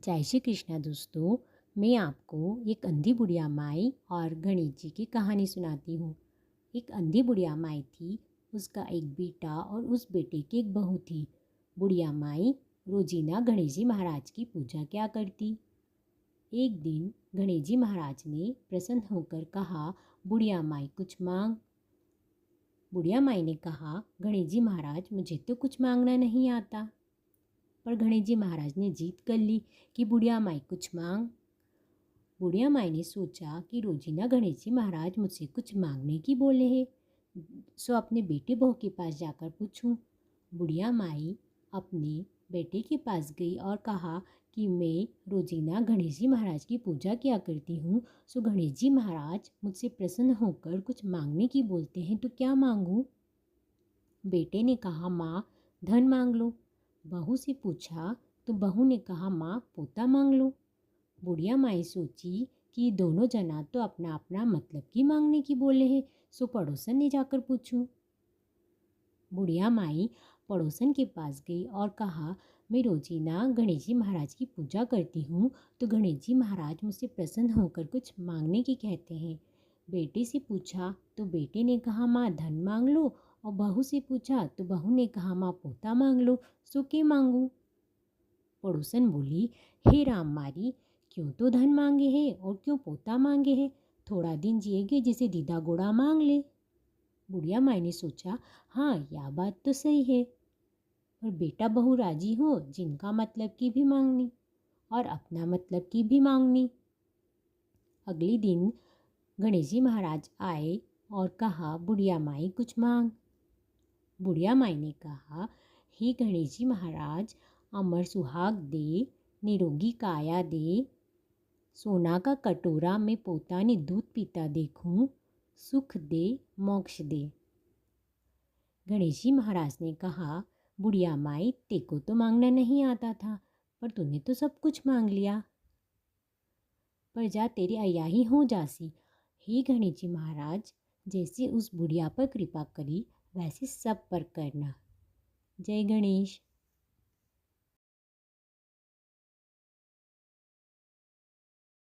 जय श्री कृष्णा दोस्तों। मैं आपको एक अंधी बुढ़िया माई और गणेश जी की कहानी सुनाती हूँ। एक अंधी बुढ़िया माई थी, उसका एक बेटा और उस बेटे की एक बहू थी। बुढ़िया माई रोजीना गणेश जी महाराज की पूजा क्या करती। एक दिन गणेश जी महाराज ने प्रसन्न होकर कहा, बुढ़िया माई कुछ मांग। बुढ़िया माई ने कहा, गणेश जी महाराज मुझे तो कुछ मांगना नहीं आता। पर गणेश जी महाराज ने जीत कर ली कि बुढ़िया माई कुछ मांग। बुढ़िया माई ने सोचा कि रोजीना गणेश जी महाराज मुझसे कुछ मांगने की बोले हैं, सो अपने बेटे बहू के पास जाकर पूछूं। बुढ़िया माई अपने बेटे के पास गई और कहा कि मैं रोजीना गणेश जी महाराज की पूजा किया करती हूँ, सो गणेश जी महाराज मुझसे प्रसन्न होकर कुछ मांगने की बोलते हैं, तो क्या मांगूं। बेटे ने कहा, माँ धन मांग लो। बहू से पूछा तो बहू ने कहा, माँ पोता मांग लो। बुढ़िया माई सोची कि दोनों जना तो अपना अपना मतलब की मांगने की बोले हैं, सो पड़ोसन ने जाकर पूछूं। बुढ़िया माई पड़ोसन के पास गई और कहा, मैं रोजीना गणेश जी महाराज की पूजा करती हूँ, तो गणेश जी महाराज मुझसे प्रसन्न होकर कुछ मांगने की कहते हैं। बेटे से पूछा तो बेटे ने कहा, माँ धन मांग लो। और बहू से पूछा तो बहू ने कहा, माँ पोता मांग लो। सो के मांगू। पड़ोसन बोली, हे राम मारी, क्यों तो धन मांगे है और क्यों पोता मांगे है। थोड़ा दिन जिएगे जिसे दीदा गोड़ा मांग ले। बुढ़िया माई ने सोचा, हाँ यह बात तो सही है, पर बेटा बहू राजी हो जिनका मतलब की भी मांगनी और अपना मतलब की भी मांगनी। अगले दिन गणेश जी महाराज आए और कहा, बुढ़िया माई कुछ मांग। बुढ़िया माई ने कहा, हे गणेश जी महाराज, अमर सुहाग दे, निरोगी काया दे, सोना का कटोरा में पोता ने दूध पीता देखूं, सुख दे मोक्ष दे। गणेश जी महाराज ने कहा, बुढ़िया माई तेको तो मांगना नहीं आता था, पर तूने तो सब कुछ मांग लिया। पर जा तेरी अयाही हो जासी। हे गणेश जी महाराज, जैसे उस बुढ़िया पर कृपा करी वैसे सब पर करना। जय गणेश।